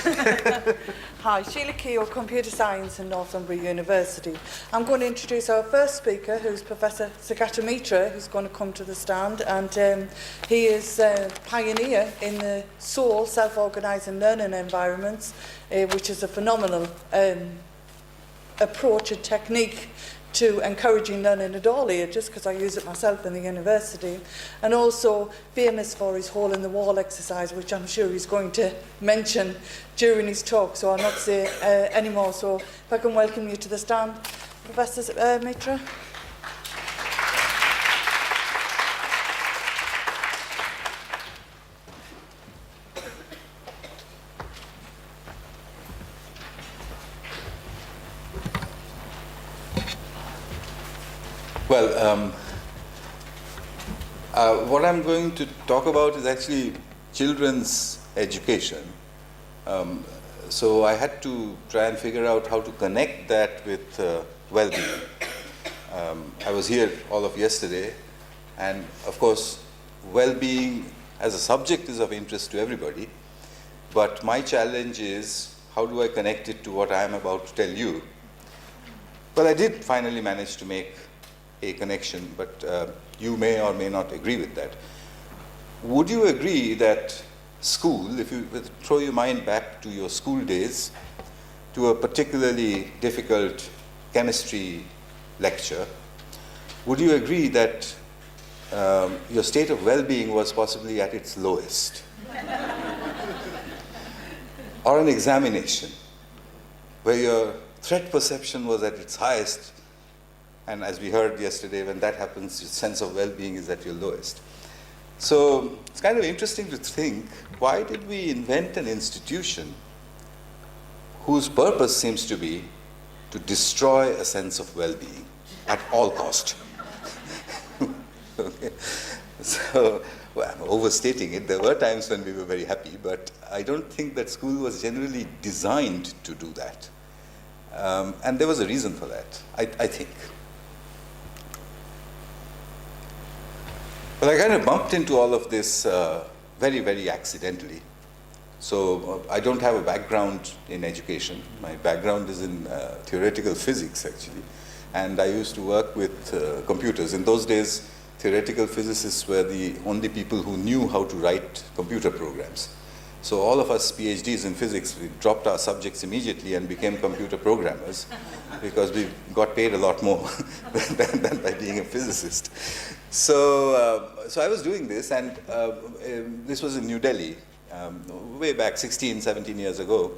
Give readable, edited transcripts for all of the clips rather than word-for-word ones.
Hi, Sheila Keogh, Computer Science in Northumbria University. I'm going to introduce our first speaker, who's Professor Sugata Mitra, who's going to come to the stand, and he is a pioneer in the SOUL, self-organising learning environments, which is a phenomenal approach and technique to encouraging learning at all ages, because I use it myself in the university, and also famous for his hole-in-the-wall exercise, which I'm sure he's going to mention during his talk, so I'll not say any more. So if I can welcome you to the stand, Professor Mitra. Well, what I'm going to talk about is actually children's education. So I had to try and figure out how to connect that with well-being. I was here all of yesterday, and of course, well-being as a subject is of interest to everybody, but my challenge is, how do I connect it to what I am about to tell you? Well, I did finally manage to make a connection, but you may or may not agree with that. Would you agree that school, if you throw your mind back to your school days, to a particularly difficult chemistry lecture, would you agree that your state of well-being was possibly at its lowest? Or an examination, where your threat perception was at its highest, and as we heard yesterday, when that happens, your sense of well-being is at your lowest. So it's kind of interesting to think, why did we invent an institution whose purpose seems to be to destroy a sense of well-being at all cost? Okay. So, well, I'm overstating it. There were times when we were very happy, but I don't think that school was generally designed to do that. And there was a reason for that, I think. Well, I kind of bumped into all of this very, very accidentally. So I don't have a background in education. My background is in theoretical physics, actually. And I used to work with computers. In those days, theoretical physicists were the only people who knew how to write computer programs. So all of us PhDs in physics, we dropped our subjects immediately and became computer programmers because we got paid a lot more than by being a physicist. So I was doing this, and this was in New Delhi, way back 16, 17 years ago.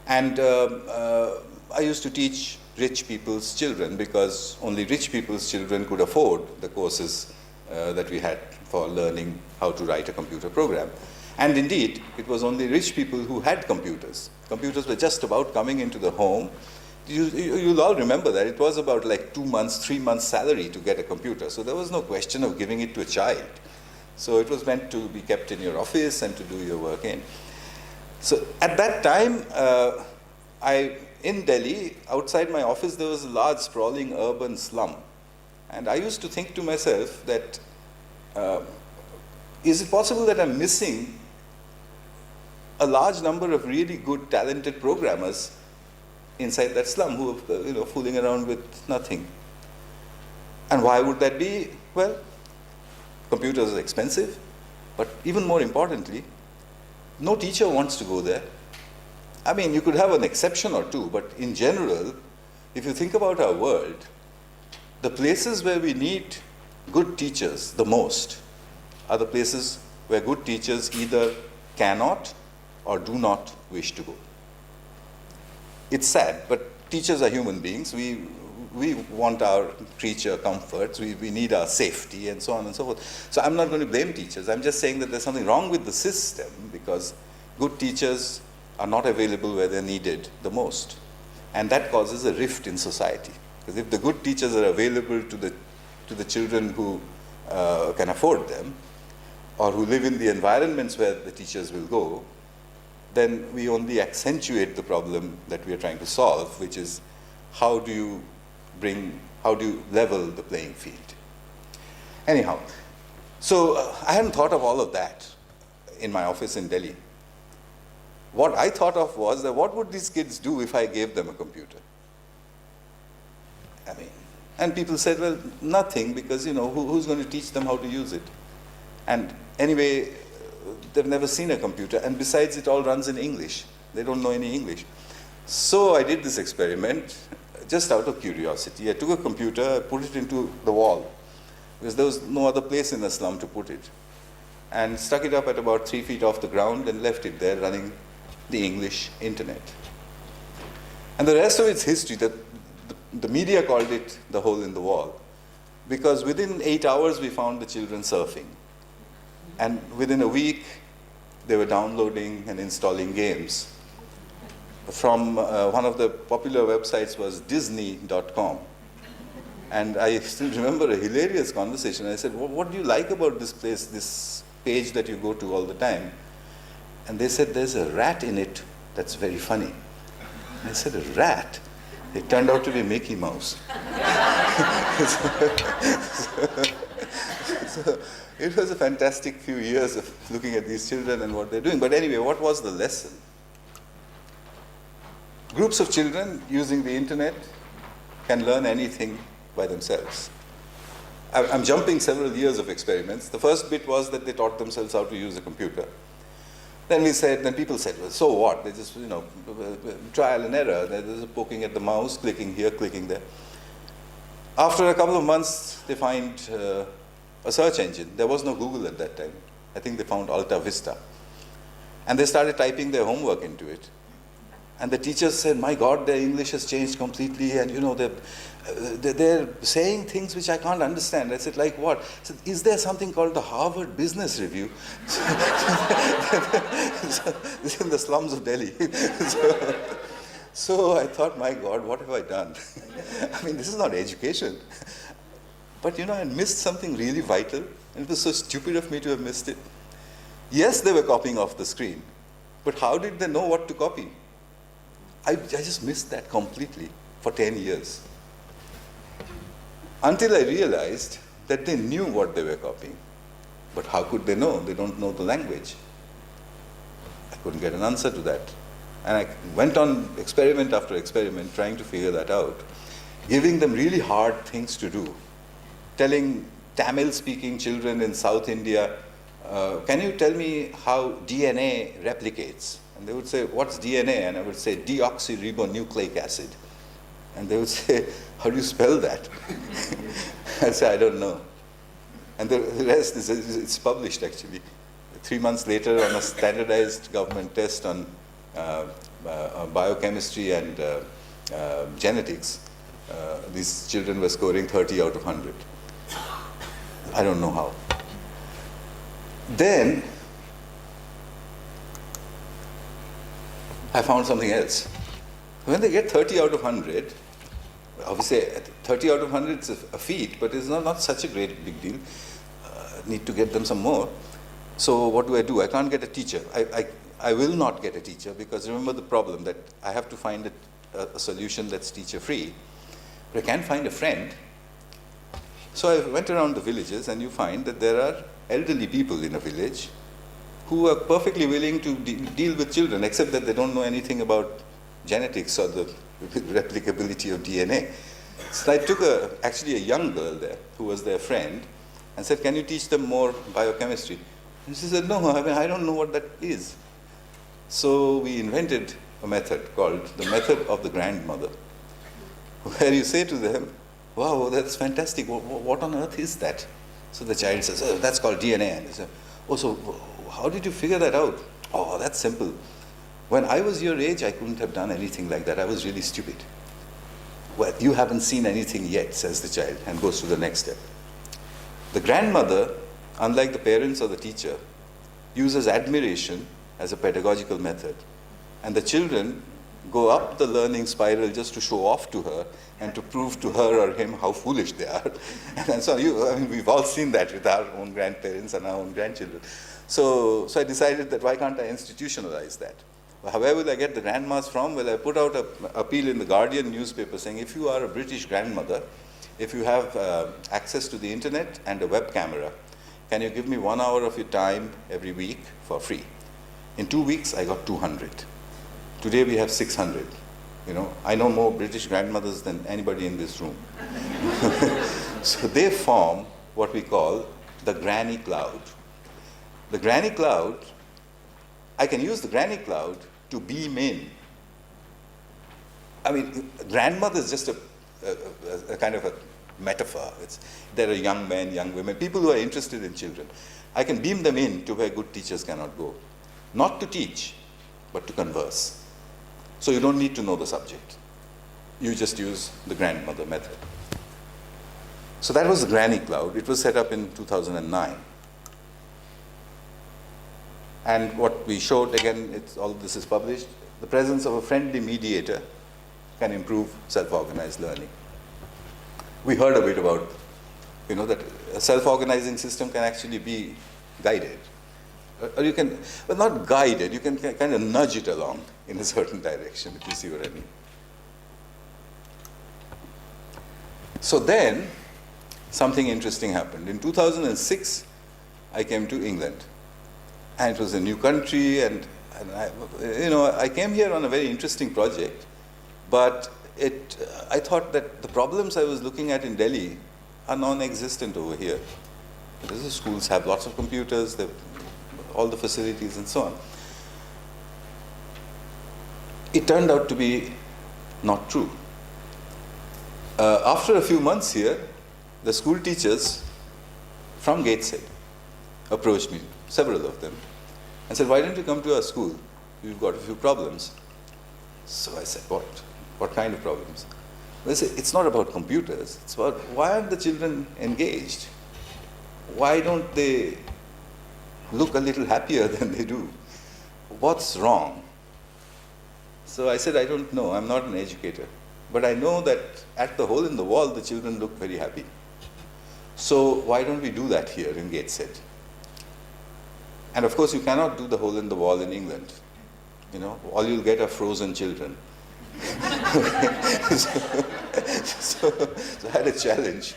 And I used to teach rich people's children because only rich people's children could afford the courses that we had for learning how to write a computer program. And indeed, it was only rich people who had computers. Computers were just about coming into the home. You'll all remember that. It was about like 2 months, 3 months salary to get a computer. So there was no question of giving it to a child. So it was meant to be kept in your office and to do your work in. So at that time, in Delhi, outside my office, there was a large sprawling urban slum. And I used to think to myself that, is it possible that I'm missing a large number of really good, talented programmers inside that slum who are fooling around with nothing? And why would that be? Well, computers are expensive, but even more importantly, no teacher wants to go there. I mean, you could have an exception or two, but in general, if you think about our world, the places where we need good teachers the most are the places where good teachers either cannot or do not wish to go. It's sad, but teachers are human beings. We want our creature comforts, we need our safety, and so on and so forth. So I'm not going to blame teachers. I'm just saying that there's something wrong with the system because good teachers are not available where they're needed the most. And that causes a rift in society. Because if the good teachers are available to the children who can afford them, or who live in the environments where the teachers will go, then we only accentuate the problem that we are trying to solve, which is how do you level the playing field? Anyhow, so I hadn't thought of all of that in my office in Delhi. what I thought of was that what would these kids do if I gave them a computer? I mean, and people said, well, nothing, because, who's going to teach them how to use it? And anyway, they've never seen a computer, and besides, it all runs in English. They don't know any English. So I did this experiment just out of curiosity. I took a computer, I put it into the wall, because there was no other place in the slum to put it, and stuck it up at about 3 feet off the ground and left it there running the English internet. And the rest of its history, the media called it the hole in the wall, because within 8 hours we found the children surfing. And within a week, they were downloading and installing games. From one of the popular websites was Disney.com. And I still remember a hilarious conversation. I said, what do you like about this place, this page that you go to all the time? And they said, there's a rat in it that's very funny. And I said, a rat? It turned out to be Mickey Mouse. So it was a fantastic few years of looking at these children and what they're doing. But anyway, what was the lesson? Groups of children using the internet can learn anything by themselves. I'm jumping several years of experiments. The first bit was that they taught themselves how to use a computer. Then people said, well, so what? They just, trial and error. They're just poking at the mouse, clicking here, clicking there. After a couple of months, they find a search engine. There was no Google at that time. I think they found Alta Vista. And they started typing their homework into it. And the teachers said, my God, their English has changed completely, and they're saying things which I can't understand. I said, like what? I said, is there something called the Harvard Business Review? It's in the slums of Delhi. So I thought, my God, what have I done? I mean, this is not education. But I missed something really vital, and it was so stupid of me to have missed it. Yes, they were copying off the screen, but how did they know what to copy? I just missed that completely for 10 years. Until I realized that they knew what they were copying. But how could they know? They don't know the language. I couldn't get an answer to that. And I went on experiment after experiment trying to figure that out, giving them really hard things to do. Telling Tamil-speaking children in South India, can you tell me how DNA replicates? And they would say, what's DNA? And I would say, deoxyribonucleic acid. And they would say, how do you spell that? I say, I don't know. And the rest it's published actually. 3 months later, on a standardized government test on biochemistry and genetics, these children were scoring 30 out of 100. I don't know how. Then I found something else. When they get 30 out of 100, obviously 30 out of 100 is a feat, but it's not such a great big deal. Need to get them some more. So what do? I can't get a teacher. I will not get a teacher, because remember the problem that I have to find a solution that's teacher free. But I can't find a friend. So I went around the villages, and you find that there are elderly people in a village who are perfectly willing to deal with children, except that they don't know anything about genetics or the replicability of DNA. So I took actually a young girl there who was their friend and said, can you teach them more biochemistry? And she said, no, I don't know what that is. So we invented a method called the method of the grandmother, where you say to them, wow, that's fantastic, what on earth is that? So the child says, oh, that's called DNA. And they say, oh, so how did you figure that out? Oh, that's simple. When I was your age, I couldn't have done anything like that. I was really stupid. Well, you haven't seen anything yet, says the child, and goes to the next step. The grandmother, unlike the parents or the teacher, uses admiration as a pedagogical method. And the children go up the learning spiral just to show off to her and to prove to her or him how foolish they are. And so we've all seen that with our own grandparents and our own grandchildren. So I decided that why can't I institutionalize that? Well, where will I get the grandmas from? Well, I put out an appeal in the Guardian newspaper saying, if you are a British grandmother, if you have access to the internet and a web camera, can you give me 1 hour of your time every week for free? In 2 weeks, I got 200. Today we have 600. I know more British grandmothers than anybody in this room. So they form what we call the granny cloud. The granny cloud, I can use the granny cloud to beam in. I mean, grandmother is just a kind of a metaphor. There are young men, young women, people who are interested in children. I can beam them in to where good teachers cannot go. Not to teach, but to converse. So you don't need to know the subject. You just use the grandmother method. So that was the granny cloud. It was set up in 2009. And what we showed, again, all this is published, the presence of a friendly mediator can improve self-organized learning. We heard a bit about, that a self-organizing system can actually be guided. Or you can, well, not guided, you can kind of nudge it along in a certain direction, if you see what I mean. So then, something interesting happened. In 2006, I came to England. And it was a new country, and I came here on a very interesting project. But I thought that the problems I was looking at in Delhi are non-existent over here. The schools have lots of computers, all the facilities and so on. It turned out to be not true. After a few months here, the school teachers from Gateshead approached me, several of them, and said, "Why don't you come to our school? We've got a few problems." So I said, What kind of problems? They said, "It's not about computers. It's about why aren't the children engaged? Why don't they look a little happier than they do? What's wrong?" So I said, "I don't know. I'm not an educator. But I know that at the hole in the wall, the children look very happy. So why don't we do that here in Gateshead?" And of course, you cannot do the hole in the wall in England. All you'll get are frozen children. so I had a challenge.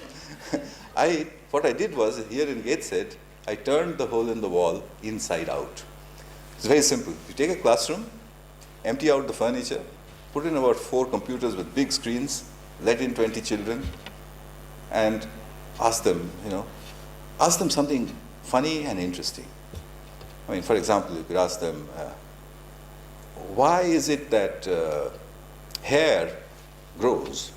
What I did was, here in Gateshead, I turned the hole in the wall inside out. It's very simple. You take a classroom, empty out the furniture, put in about 4 computers with big screens, let in 20 children, and ask them something funny and interesting. I mean, for example, you could ask them, why is it that hair grows?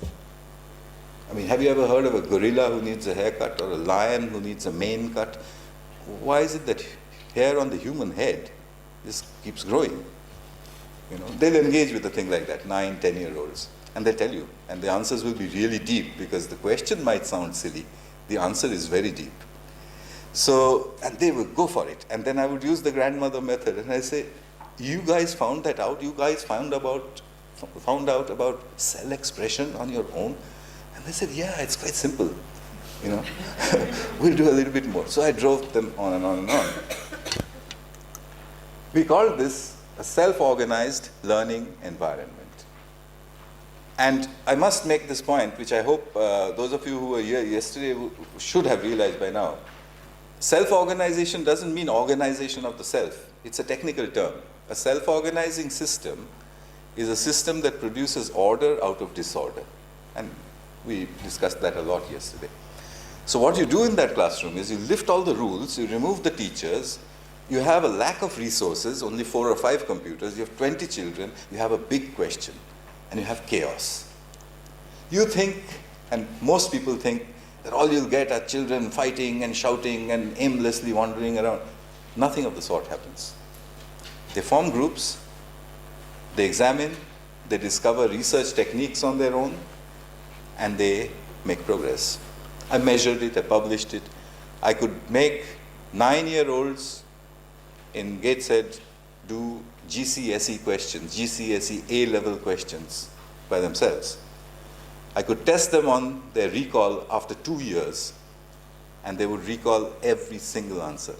I mean, have you ever heard of a gorilla who needs a haircut, or a lion who needs a mane cut? Why is it that hair on the human head just keeps growing? They'll engage with a thing like that, 9, 10-year-olds, and they'll tell you. And the answers will be really deep, because the question might sound silly. The answer is very deep. So, and they would go for it. And then I would use the grandmother method, and I say, "You guys found that out? You guys found out about cell expression on your own?" And they said, "Yeah, it's quite simple. We'll do a little bit more." So I drove them on and on and on. We called this a self-organized learning environment. And I must make this point, which I hope those of you who were here yesterday should have realized by now. Self-organization doesn't mean organization of the self. It's a technical term. A self-organizing system is a system that produces order out of disorder. And we discussed that a lot yesterday. So what you do in that classroom is you lift all the rules, you remove the teachers, you have a lack of resources, only 4 or 5 computers, you have 20 children, you have a big question, and you have chaos. You think, and most people think, that all you'll get are children fighting and shouting and aimlessly wandering around. Nothing of the sort happens. They form groups, they examine, they discover research techniques on their own, and they make progress. I measured it, I published it. I could make 9-year-olds in Gateshead do GCSE questions, GCSE A-level questions by themselves. I could test them on their recall after 2 years, and they would recall every single answer.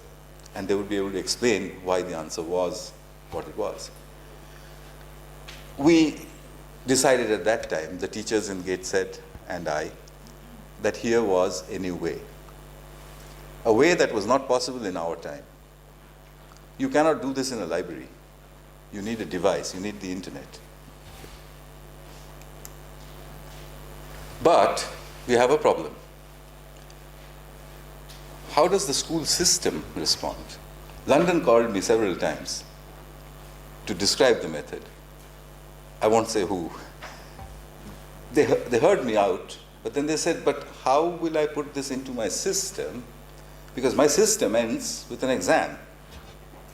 And they would be able to explain why the answer was what it was. We decided at that time, the teachers in Gateshead and I, that here was a new way. A way that was not possible in our time. You cannot do this in a library. You need a device, you need the internet. But we have a problem. How does the school system respond? London called me several times to describe the method. I won't say who. They heard me out, but then they said, but how will I put this into my system? Because my system ends with an exam.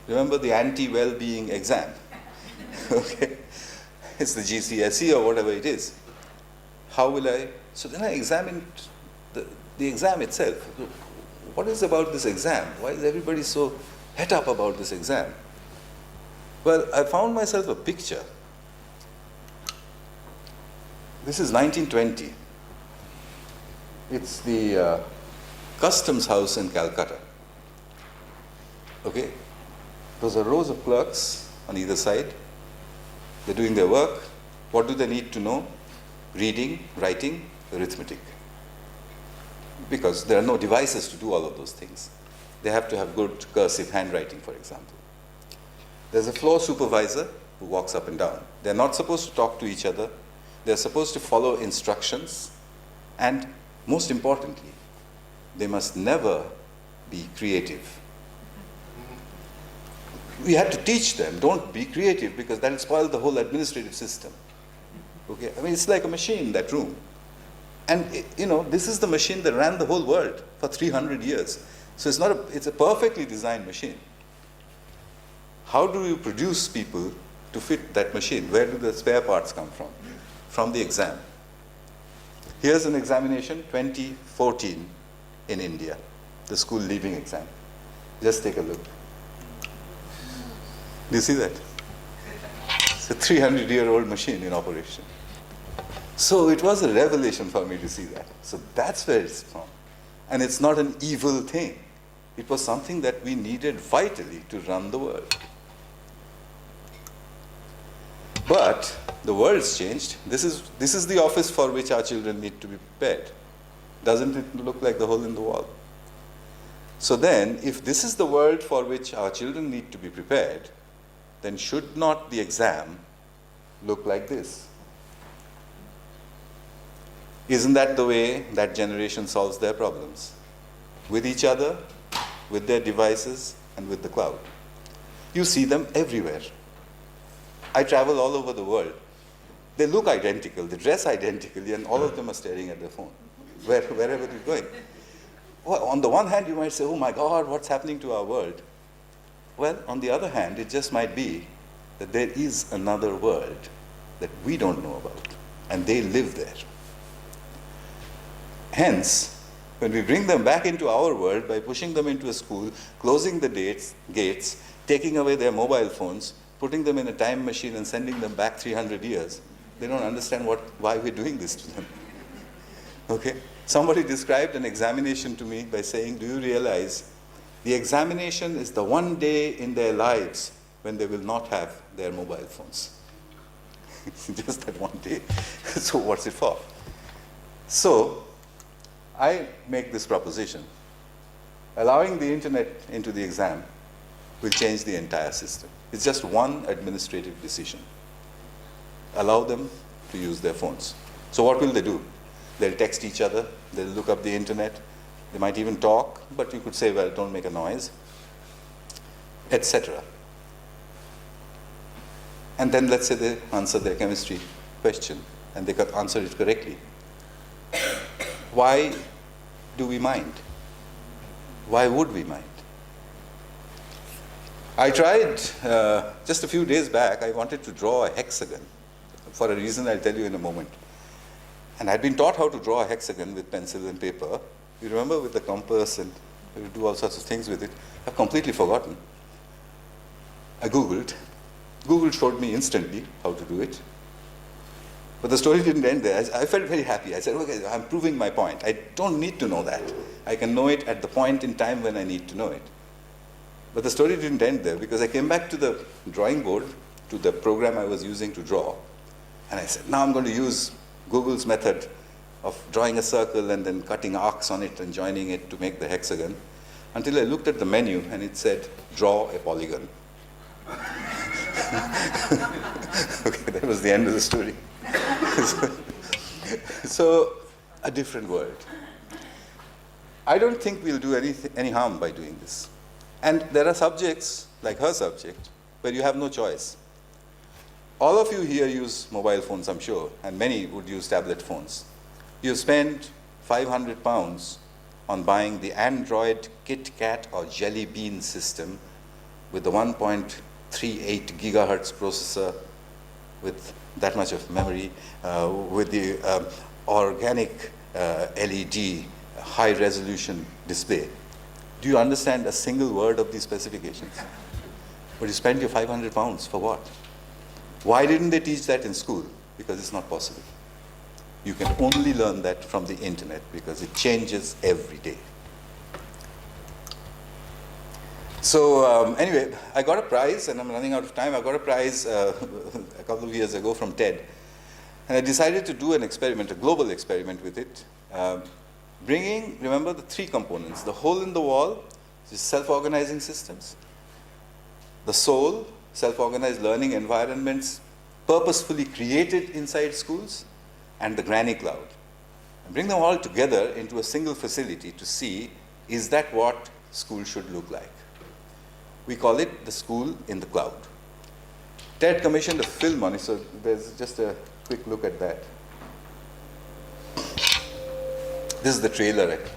Remember the anti-well-being exam? Okay? It's the GCSE or whatever it is. How will I? So then I examined the exam itself. What is about this exam? Why is everybody so het up about this exam? Well, I found myself a picture. This is 1920. It's the customs house in Calcutta. Okay? Those are rows of clerks on either side. They're doing their work. What do they need to know? Reading, writing, arithmetic. Because there are no devices to do all of those things. They have to have good cursive handwriting, for example. There's a floor supervisor who walks up and down. They're not supposed to talk to each other. They're supposed to follow instructions. And most importantly, they must never be creative. We had to teach them, don't be creative, because that will spoil the whole administrative system. Okay? I mean, it's like a machine, that room. And this is the machine that ran the whole world for 300 years. So it's a perfectly designed machine. How do you produce people to fit that machine? Where do the spare parts come from? From the exam. Here's an examination, 2014 in India, the school leaving exam. Just take a look. Do you see that? It's a 300-year-old machine in operation. So it was a revelation for me to see that. So that's where it's from. And it's not an evil thing. It was something that we needed vitally to run the world. But the world's changed. This is the office for which our children need to be prepared. Doesn't it look like the hole in the wall? So then, if this is the world for which our children need to be prepared, then should not the exam look like this? Isn't that the way that generation solves their problems? With each other, with their devices, and with the cloud. You see them everywhere. I travel all over the world. They look identical, they dress identically, and all of them are staring at their phone, wherever they're going. Well, on the one hand, you might say, oh my God, what's happening to our world? Well, on the other hand, it just might be that there is another world that we don't know about, and they live there. Hence, when we bring them back into our world by pushing them into a school, closing the gates, taking away their mobile phones, putting them in a time machine and sending them back 300 years, they don't understand why we're doing this to them. Okay? Somebody described an examination to me by saying, do you realize the examination is the one day in their lives when they will not have their mobile phones. Just that one day. So what's it for? So I make this proposition. Allowing the internet into the exam will change the entire system. It's just one administrative decision. Allow them to use their phones. So what will they do? They'll text each other, they'll look up the internet, they might even talk, but you could say, well, don't make a noise, etc. And then let's say they answer their chemistry question and they could answer it correctly. Why do we mind? Why would we mind? I tried, just a few days back, I wanted to draw a hexagon for a reason I'll tell you in a moment. And I'd been taught how to draw a hexagon with pencil and paper. You remember with the compass and you do all sorts of things with it. I've completely forgotten. I Googled. Google showed me instantly how to do it. But the story didn't end there. I felt very happy. I said, okay, I'm proving my point. I don't need to know that. I can know it at the point in time when I need to know it. But the story didn't end there because I came back to the drawing board, to the program I was using to draw. And I said, now I'm going to use Google's method of drawing a circle and then cutting arcs on it and joining it to make the hexagon. until I looked at the menu and it said, draw a polygon. Okay, that was the end of the story. So, a different world. I don't think we'll do any harm by doing this. And there are subjects, like her subject, where you have no choice. All of you here use mobile phones, I'm sure, and many would use tablet phones. You spend £500 on buying the Android KitKat or Jelly Bean system with the 1.38 gigahertz processor, with that much of memory, with the organic LED high-resolution display. Do you understand a single word of these specifications? But you spend your £500 for what? Why didn't they teach that in school? Because it's not possible. You can only learn that from the internet because it changes every day. So anyway, I got a prize, and I'm running out of time. I got a prize a couple of years ago from TED. And I decided to do an experiment, a global experiment with it, bringing, remember, the three components: the hole in the wall, which is self-organizing systems; the soul, self-organized learning environments purposefully created inside schools; and the granny cloud. And bring them all together into a single facility to see, is that what school should look like? We call it the school in the cloud. TED commissioned a film on it, so there's just a quick look at that. This is the trailer, actually.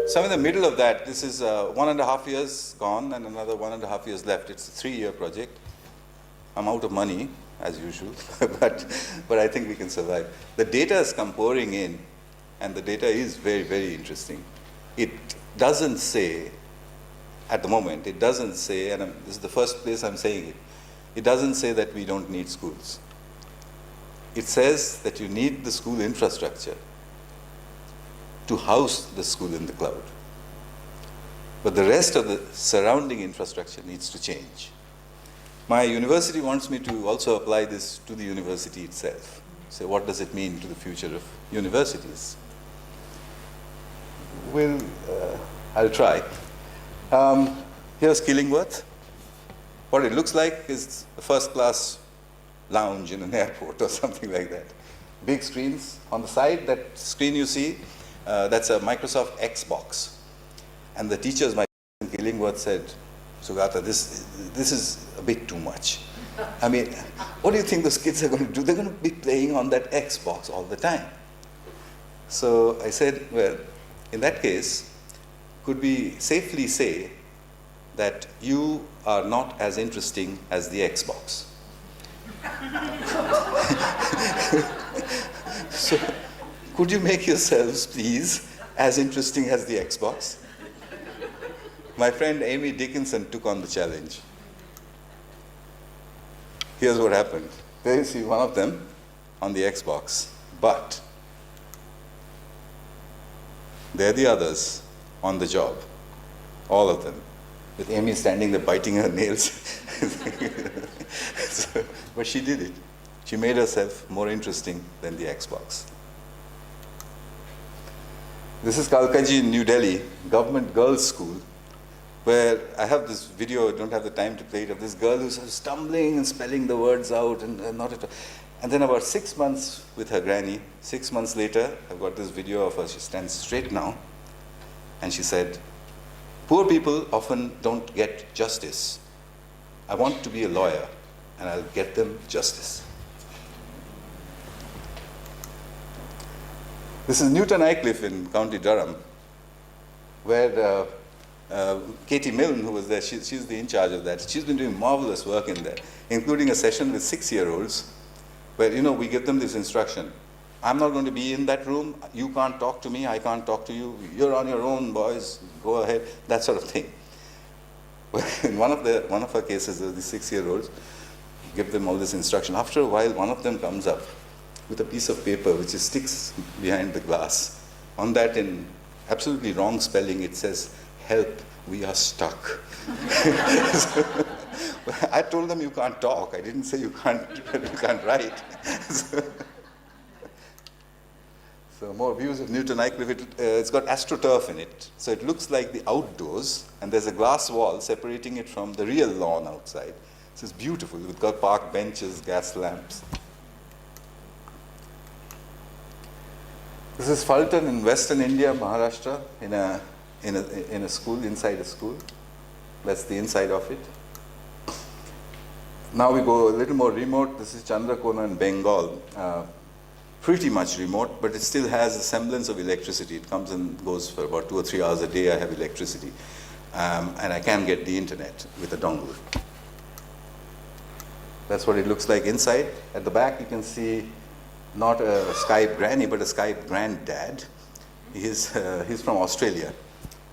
So I'm in the middle of that. This is 1.5 years gone and another 1.5 years left. It's a 3-year project. I'm out of money, as usual, but I think we can survive. The data has come pouring in, and the data is very, very interesting. It doesn't say, at the moment, it doesn't say, and this is the first place I'm saying it, it doesn't say that we don't need schools. It says that you need the school infrastructure to house the school in the cloud. But the rest of the surrounding infrastructure needs to change. My university wants me to also apply this to the university itself. So what does it mean to the future of universities? I'll try. Here's Killingworth. What it looks like is a first-class lounge in an airport or something like that. Big screens. On the side, that screen you see, that's a Microsoft Xbox. And the teachers, my in Killingworth, said, Sugata, this is a bit too much. I mean, what do you think those kids are going to do? They're going to be playing on that Xbox all the time. So I said, well, in that case, could we safely say that you are not as interesting as the Xbox? So, could you make yourselves, please, as interesting as the Xbox? My friend Amy Dickinson took on the challenge. Here's what happened. There you see one of them on the Xbox, but they're the others on the job, all of them, with Amy standing there biting her nails. So, but she did it. She made herself more interesting than the Xbox. This is Kalkaji in New Delhi, government girls' school, where I have this video, I don't have the time to play it, of this girl who's stumbling and spelling the words out and not at all. And then about 6 months with her granny, 6 months later, I've got this video of her, she stands straight now, and she said, poor people often don't get justice. I want to be a lawyer, and I'll get them justice. This is Newton Aycliffe in County Durham, where Katie Milne, who was there, she's the in charge of that. She's been doing marvelous work in there, including a session with 6-year-olds, where, you know, we give them this instruction. I'm not going to be in that room. You can't talk to me. I can't talk to you. You're on your own, boys. Go ahead. That sort of thing. In one of her cases, the 6-year-olds, give them all this instruction. After a while, one of them comes up with a piece of paper which sticks behind the glass. On that, in absolutely wrong spelling, it says, help, we are stuck. So, I told them you can't talk. I didn't say you can't write. So more views of Newton Aycliffe. It's got AstroTurf in it. So it looks like the outdoors, and there's a glass wall separating it from the real lawn outside. So it's beautiful. We've got park benches, gas lamps. This is Fulton in Western India, Maharashtra, in a school, inside a school. That's the inside of it. Now we go a little more remote. This is Chandrakona in Bengal. Pretty much remote, but it still has a semblance of electricity. It comes and goes for about 2 or 3 hours a day. I have electricity. And I can get the internet with a dongle. That's what it looks like inside. At the back, you can see not a Skype granny, but a Skype granddad. He's from Australia.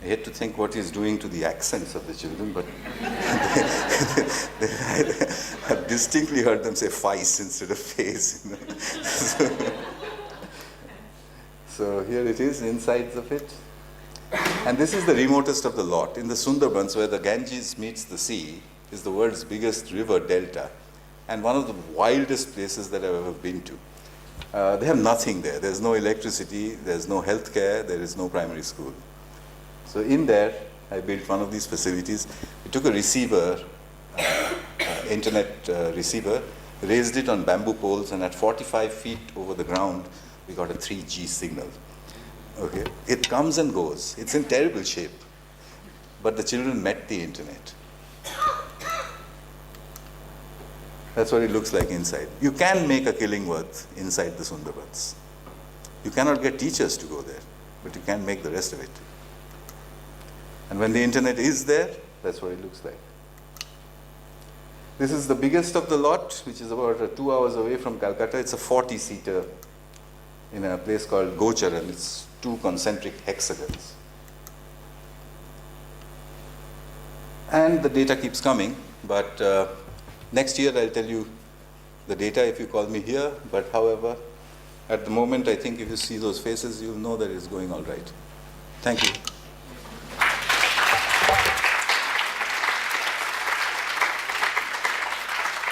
I hate to think what he's doing to the accents of the children, but I've distinctly heard them say face instead of face. You know? So here it is, insides of it. And this is the remotest of the lot. In the Sundarbans, where the Ganges meets the sea, is the world's biggest river delta, and one of the wildest places that I've ever been to. They have nothing there. There's no electricity, there's no health care, there is no primary school. So in there, I built one of these facilities. We took a receiver, internet receiver, raised it on bamboo poles, and at 45 feet over the ground, we got a 3G signal. Okay, it comes and goes. It's in terrible shape, but the children met the internet. That's what it looks like inside. You can make a Killingworth inside the Sundarbans. You cannot get teachers to go there, but you can make the rest of it. And when the internet is there, that's what it looks like. This is the biggest of the lot, which is about 2 hours away from Calcutta. It's a 40-seater in a place called Gochar, and it's 2 concentric hexagons. And the data keeps coming, but next year I'll tell you the data if you call me here, but however, at the moment I think if you see those faces, you'll know that it's going all right. Thank you.